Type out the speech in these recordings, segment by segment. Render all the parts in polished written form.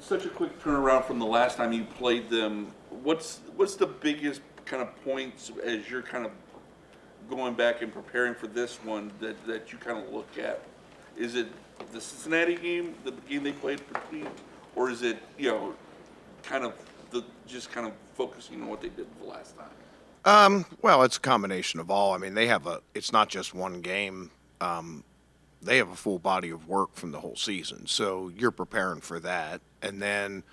such a quick turnaround from the last time you played them. What's the biggest kind of points as you're kind of going back and preparing for this one that you kind of look at? Is it the Cincinnati game, the game they played between, or is it kind of just kind of focusing on what they did the last time? Well, it's a combination of all. I mean, it's not just one game. They have a full body of work from the whole season. So you're preparing for that. And then,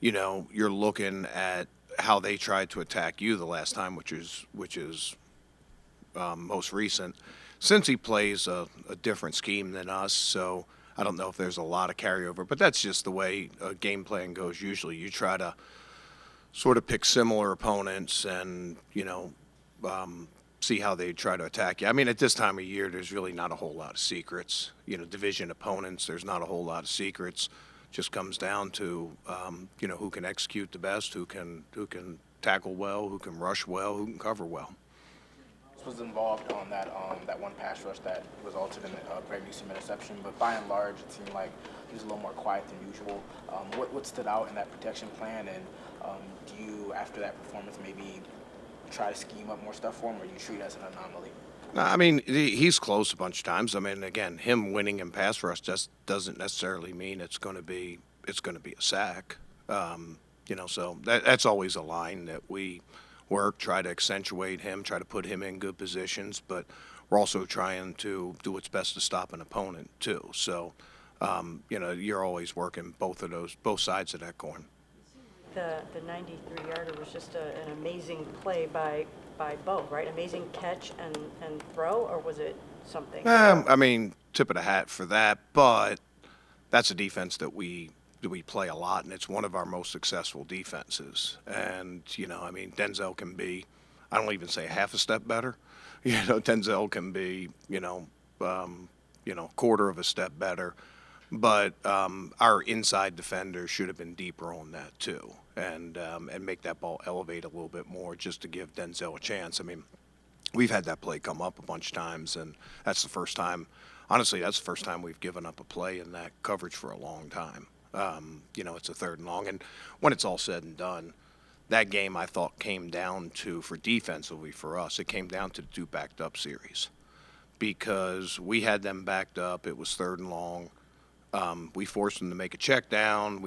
you're looking at how they tried to attack you the last time, which is most recent. Since he plays a different scheme than us, so I don't know if there's a lot of carryover, but that's just the way game plan goes usually. You try to sort of pick similar opponents and, see how they try to attack you. I mean, at this time of year, there's really not a whole lot of secrets. Division opponents, there's not a whole lot of secrets. Just comes down to, who can execute the best, who can tackle well, who can rush well, who can cover well. Was involved on that one pass rush that resulted in a Greg Newsome interception, but by and large, it seemed like he was a little more quiet than usual. What stood out in that protection plan, and do you, after that performance, maybe try to scheme up more stuff for him, or you treat it as an anomaly? No, I mean, he's close a bunch of times. I mean, again, him winning in pass rush just doesn't necessarily mean it's going to be a sack. So that's always a line that we work, try to accentuate him, try to put him in good positions, but we're also trying to do what's best to stop an opponent too. So, you're always working both sides of that coin. The 93-yarder was just an amazing play by Bo, right? Amazing catch and throw, or was it something? I mean, tip of the hat for that, but that's a defense that we play a lot, and it's one of our most successful defenses. And, I mean, Denzel can be, I don't even say half a step better. Denzel can be, quarter of a step better. But our inside defenders should have been deeper on that too, and make that ball elevate a little bit more just to give Denzel a chance. I mean, we've had that play come up a bunch of times, and that's the first time. Honestly, that's the first time we've given up a play in that coverage for a long time. It's a 3rd and long, and when it's all said and done, that game I thought came down to, for defensively for us, it came down to the 2 backed up series, because we had them backed up. It was 3rd and long. We force them to make a check down.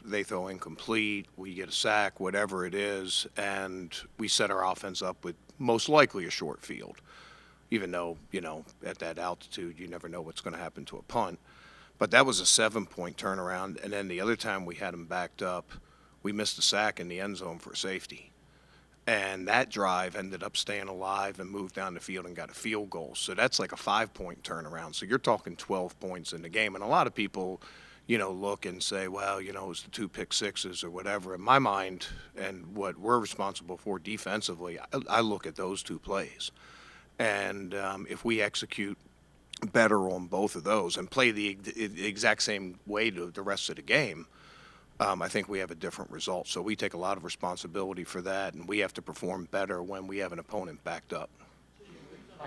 They throw incomplete. We get a sack, whatever it is, and we set our offense up with most likely a short field. Even though at that altitude you never know what's going to happen to a punt. But that was a 7-point turnaround, and then the other time we had them backed up, we missed a sack in the end zone for safety. And that drive ended up staying alive and moved down the field and got a field goal. So that's like a 5-point turnaround. So you're talking 12 points in the game. And a lot of people, look and say, well, it was the 2 pick sixes or whatever. In my mind, and what we're responsible for defensively, I look at those 2 plays. And if we execute better on both of those and play the exact same way to the rest of the game, I think we have a different result. So we take a lot of responsibility for that, and we have to perform better when we have an opponent backed up.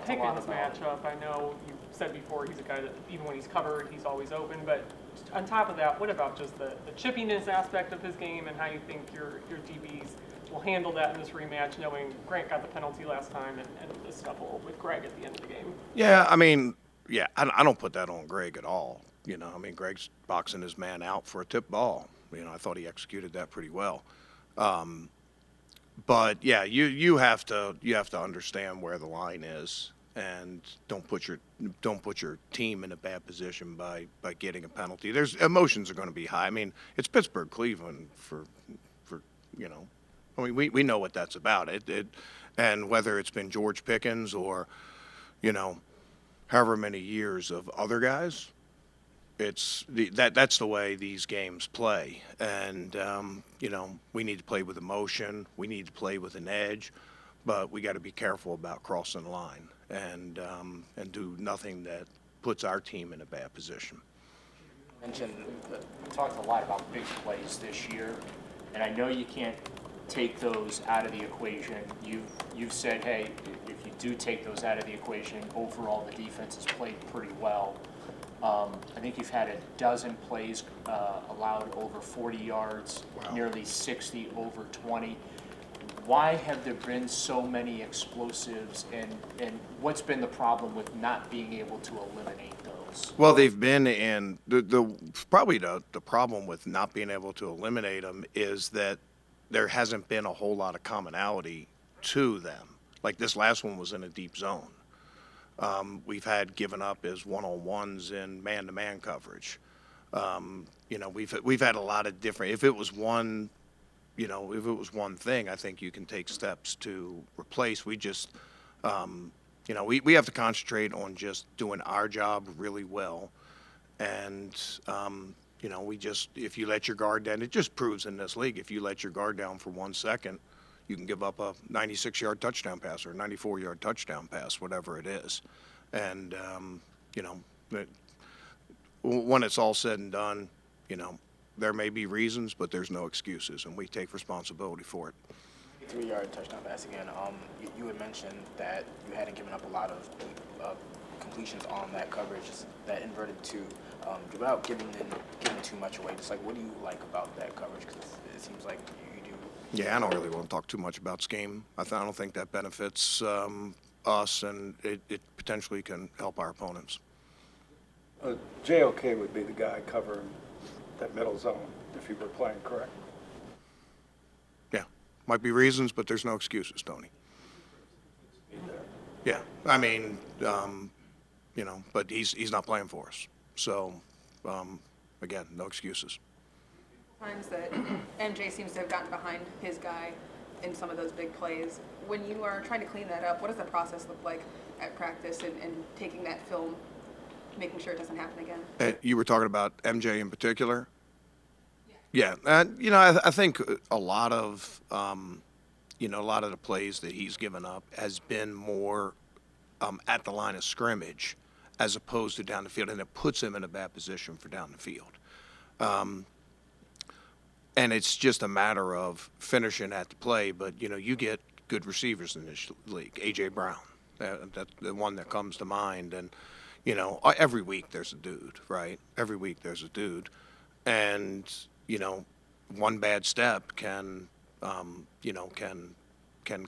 Picking his matchup, I know you said before he's a guy that even when he's covered, he's always open. But on top of that, what about just the chippiness aspect of his game, and how you think your DBs will handle that in this rematch, knowing Grant got the penalty last time and the scuffle with Greg at the end of the game? Yeah, I mean, I don't put that on Greg at all. I mean, Greg's boxing his man out for a tip ball. I thought he executed that pretty well. But yeah, you have to understand where the line is, and don't put your team in a bad position by getting a penalty. There's emotions are going to be high. I mean, it's Pittsburgh, Cleveland for. I mean, we know what that's about. And whether it's been George Pickens or, however many years of other guys, that's the way these games play. And we need to play with emotion. We need to play with an edge, but we got to be careful about crossing the line and do nothing that puts our team in a bad position. Mentioned we talked a lot about big plays this year, and I know you can't take those out of the equation. You've said, hey, if you do take those out of the equation, overall the defense has played pretty well. I think you've had a dozen plays allowed over 40 yards, nearly 60 over 20. Why have there been so many explosives, and what's been the problem with not being able to eliminate those? Well, they've been, and probably the problem with not being able to eliminate them is that there hasn't been a whole lot of commonality to them. Like this last one was in a deep zone. We've had given up as one-on-ones in man-to-man coverage. We've had a lot of different. If it was one thing, I think you can take steps to replace. We just, we have to concentrate on just doing our job really well. And, if you let your guard down, it just proves in this league, if you let your guard down for 1 second, you can give up a 96-yard touchdown pass or a 94-yard touchdown pass, whatever it is. And, when it's all said and done, there may be reasons, but there's no excuses, and we take responsibility for it. 3-yard touchdown pass again. You had mentioned that you hadn't given up a lot of completions on that coverage, that inverted two, without giving too much away. Just like, what do you like about that coverage? Because it seems like you do. Yeah, I don't really want to talk too much about scheme. I don't think that benefits us, and it potentially can help our opponents. JOK would be the guy covering that middle zone if he were playing, correct? Yeah, might be reasons, but there's no excuses, Tony. Yeah, I mean, but he's not playing for us. So, again, no excuses. Times that MJ seems to have gotten behind his guy in some of those big plays. When you are trying to clean that up, what does the process look like at practice and taking that film, making sure it doesn't happen again? You were talking about MJ in particular? Yeah. I think a lot of the plays that he's given up has been more at the line of scrimmage as opposed to down the field, and it puts him in a bad position for down the field. And it's just a matter of finishing at the play, but, you get good receivers in this league. A.J. Brown, that's the one that comes to mind. And, every week there's a dude, right? Every week there's a dude. And, one bad step can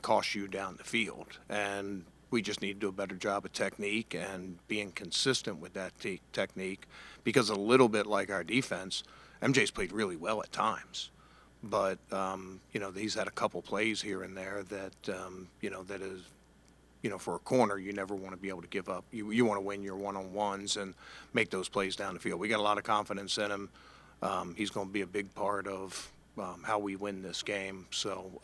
cost you down the field. And we just need to do a better job of technique and being consistent with that technique, because a little bit like our defense, MJ's played really well at times, but he's had a couple plays here and there that that is, for a corner, you never want to be able to give up. You want to win your one-on-ones and make those plays down the field. We got a lot of confidence in him. He's going to be a big part of how we win this game. So,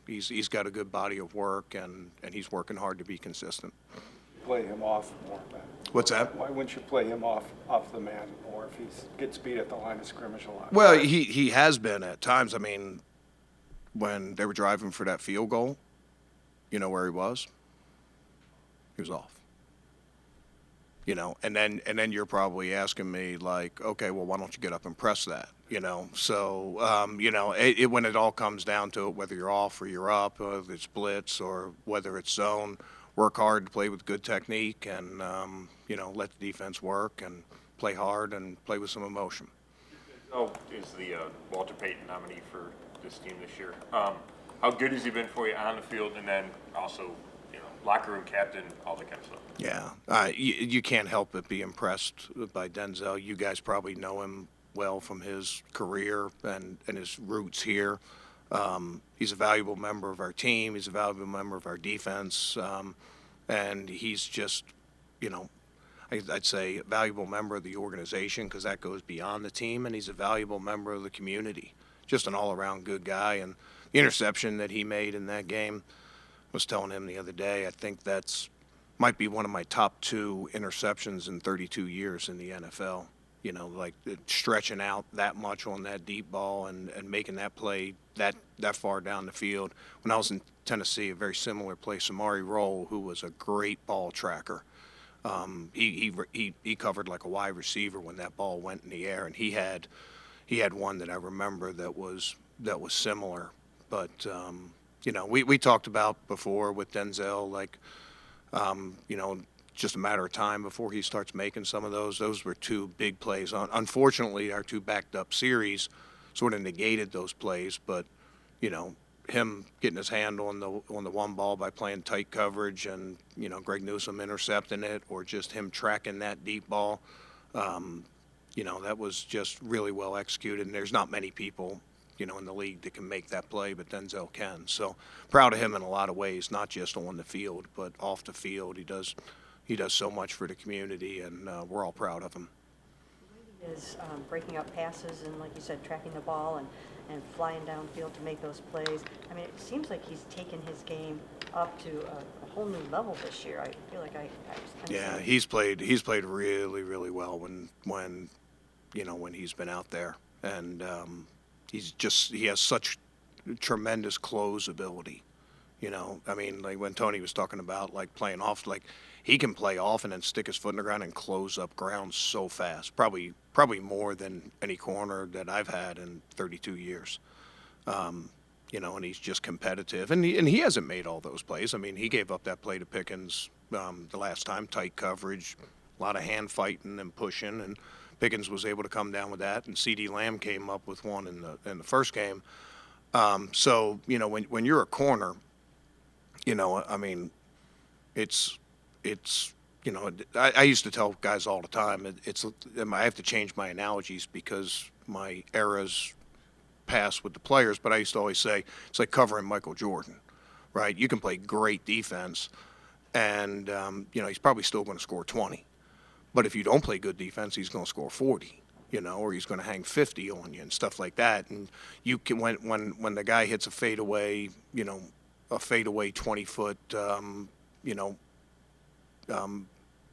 he's got a good body of work, and he's working hard to be consistent. Play him off more, man. What's that? Why wouldn't you play him off the man more if he gets beat at the line of scrimmage a lot? Well, he has been at times. I mean, when they were driving for that field goal, you know where he was? He was off. And then you're probably asking me like, okay, well, why don't you get up and press that? So, when it all comes down to it, whether you're off or you're up, whether it's blitz or whether it's zone, work hard to play with good technique and, let the defense work and play hard and play with some emotion. Is the Walter Payton nominee for this team this year. How good has he been for you on the field, and then also, locker room captain, all that kind of stuff? Yeah, you can't help but be impressed by Denzel. You guys probably know him well from his career and his roots here. He's a valuable member of our team. He's a valuable member of our defense. And he's just, I'd say a valuable member of the organization, because that goes beyond the team. And he's a valuable member of the community. Just an all-around good guy. And the interception that he made in that game, I was telling him the other day, I think might be one of my top 2 interceptions in 32 years in the NFL. Stretching out that much on that deep ball and making that play that far down the field. When I was in Tennessee, a very similar play, Samari Roll, who was a great ball tracker, he covered like a wide receiver when that ball went in the air, and he had one that I remember that was similar. But we talked about before with Denzel, like just a matter of time before he starts making some of those. Those were two big plays. Unfortunately, our two backed-up series sort of negated those plays, but, you know, him getting his hand on the one ball by playing tight coverage and, you know, Greg Newsome intercepting it, or just him tracking that deep ball, you know, that was just really well executed. And there's not many people, you know, in the league that can make that play, but Denzel can. So proud of him in a lot of ways, not just on the field, but off the field. He does so much for the community, and we're all proud of him. He is breaking up passes and, like you said, tracking the ball and flying downfield to make those plays. I mean, it seems like he's taken his game up to a whole new level this year. I feel like I Yeah, he's played really, really well when you know, when he's been out there, and he has such tremendous close ability. You know, I mean, like when Tony was talking about like playing off, like he can play off and then stick his foot in the ground and close up ground so fast. Probably more than any corner that I've had in 32 years. You know, and he's just competitive, and he hasn't made all those plays. I mean, he gave up that play to Pickens the last time, tight coverage, a lot of hand fighting and pushing, and Pickens was able to come down with that, and CeeDee Lamb came up with one in the first game. So, you know, when you're a corner, you know, I mean, it's you know, I used to tell guys all the time, I have to change my analogies because my era's passed with the players, but I used to always say it's like covering Michael Jordan, right? You can play great defense, and you know, he's probably still going to score 20. But if you don't play good defense, he's going to score 40, you know, or he's going to hang 50 on you and stuff like that. And you can, when the guy hits a fadeaway, you know, a fadeaway 20-foot, you know,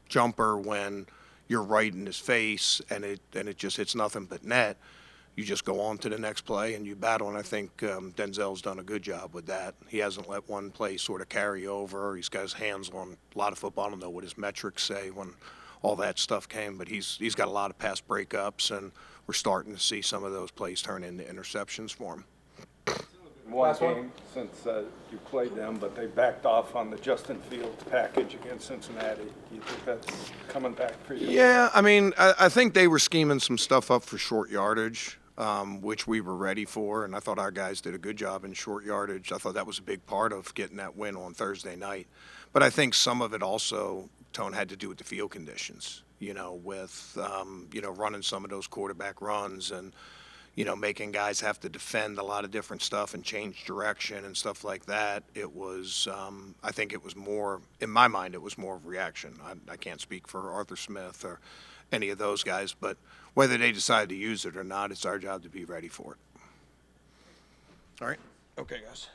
jumper when you're right in his face and it just hits nothing but net, you just go on to the next play and you battle. And I think Denzel's done a good job with that. He hasn't let one play sort of carry over. He's got his hands on a lot of football. I don't know what his metrics say when all that stuff came, but he's got a lot of pass breakups, and we're starting to see some of those plays turn into interceptions for him. One game since you played them, but they backed off on the Justin Fields package against Cincinnati. Do you think that's coming back for you? Yeah, I mean, I think they were scheming some stuff up for short yardage, which we were ready for, and I thought our guys did a good job in short yardage. I thought that was a big part of getting that win on Thursday night. But I think some of it also, Tone, had to do with the field conditions, you know, with, you know, running some of those quarterback runs and, you know, making guys have to defend a lot of different stuff and change direction and stuff like that. It was, I think it was more, in my mind, it was more of reaction. I can't speak for Arthur Smith or any of those guys, but whether they decide to use it or not, it's our job to be ready for it. All right. Okay, guys.